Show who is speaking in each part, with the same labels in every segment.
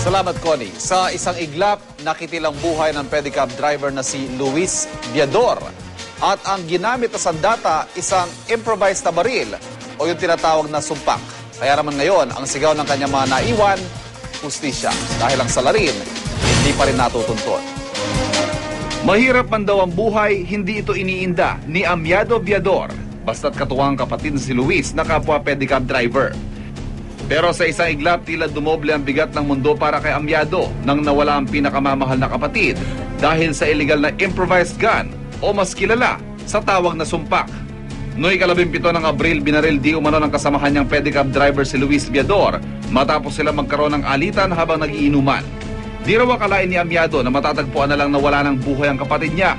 Speaker 1: Salamat, Connie. Sa isang iglap, nakitilang buhay ng pedicab driver na si Luis Viador. At ang ginamit na sandata, isang improvised na baril o yung tinatawag na sumpak. Kaya naman ngayon, ang sigaw ng kanyang mga naiwan, hustisya. Dahil ang salarin, hindi pa rin natutuntun. Mahirap man daw ang buhay, hindi ito iniinda ni Amiado Viador. Basta't katuwang kapatid si Luis na kapwa pedicab driver. Pero sa isang iglap, tila dumoble ang bigat ng mundo para kay Amiado nang nawala ang pinakamamahal na kapatid dahil sa illegal na improvised gun o mas kilala sa tawag na sumpak. Noong 17 ng Abril, binaril di umano ng kasamahan niyang pedicab driver si Luis Viador matapos sila magkaroon ng alitan habang nagiinuman. Di raw akalain ni Amiado na matatagpuan na lang na wala ng buhay ang kapatid niya.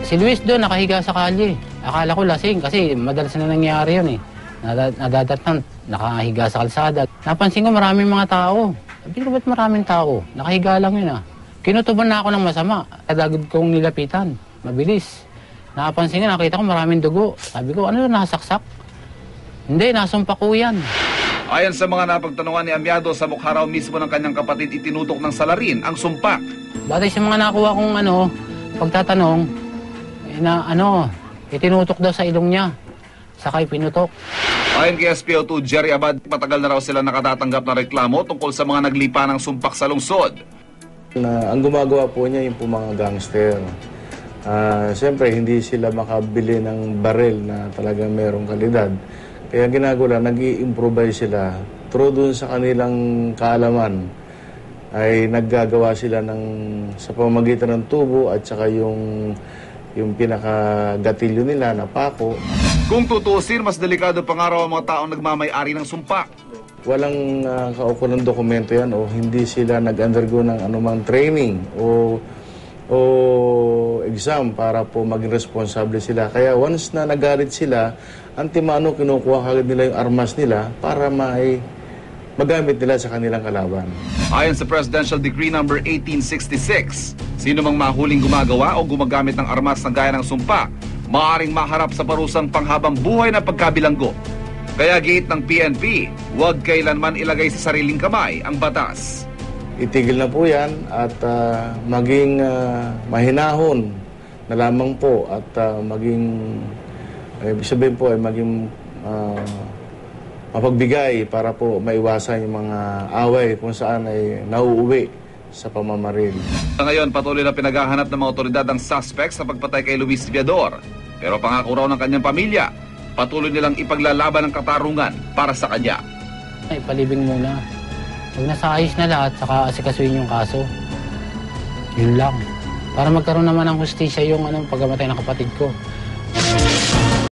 Speaker 2: Si Luis doon nakahiga sa kalye. Akala ko lasing kasi madalas na nangyari yun eh. Nadadatnan, nakahiga sa kalsada. Napansin ko maraming mga tao. Sabi ko, ba't maraming tao? Nakahiga lang yun ah. Kinutuban na ako ng masama. Kadagod kong nilapitan. Mabilis. Napansin ko, nakita ko maraming dugo. Sabi ko, ano yun, nasaksak? Hindi, nasumpa ko yan.
Speaker 1: Ayon sa mga napagtanungan ni Amiado, sa mukha raw mismo ng kanyang kapatid itinutok ng salarin ang sumpak.
Speaker 2: Batay sa mga nakuha kong pagtatanong, itinutok daw sa ilong niya. Sakay pinutok.
Speaker 1: Ayon kay SPO2 Jerry Abad, matagal na raw sila nakatatanggap ng reklamo tungkol sa mga naglipa ng sumpak sa lungsod.
Speaker 3: Ang gumagawa po niya yung po mga gangster. Siyempre, hindi sila makabili ng baril na talagang mayroong kalidad. Kaya ginagawa, nag-i-improvise sila. Through dun sa kanilang kaalaman, ay naggagawa sila sa pamamagitan ng tubo at saka yung pinakagatilyo nila na pako.
Speaker 1: Kung tutusin, mas delikado pa nga raw ang mga taong nagmamay-ari ng sumpak.
Speaker 3: Walang kaukulang dokumento yan o hindi sila nag-undergo ng anumang training o exam para po maging responsable sila. Kaya once na nagalit sila, antimano kinukuha kagad nila yung armas nila para magamit nila sa kanilang kalaban.
Speaker 1: Ayon sa Presidential Decree No. 1866, sino mang mahuling gumagawa o gumagamit ng armas na gaya ng sumpak, maaaring maharap sa parusang panghabang buhay na pagkabilanggo. Kaya giit ng PNP, huwag kailanman ilagay sa sariling kamay ang batas.
Speaker 3: Itigil na po yan at maging mahinahon na lamang po at ibig sabihin po ay maging mapagbigay para po maiwasan yung mga away kung saan ay nauuwi sa pamamaril.
Speaker 1: Ngayon, patuloy na pinaghahanap ng mga otoridad ang suspect sa pagpatay kay Luis Viador. Pero pangako raw ng kanyang pamilya, patuloy nilang ipaglalaban ang katarungan para sa kanya.
Speaker 2: Ipalibing muna. Huwag nasa ayos na lahat, saka asikasuhin yung kaso. Yun lang. Para magkaroon naman ng hustisya yung pagkamatay ng kapatid ko.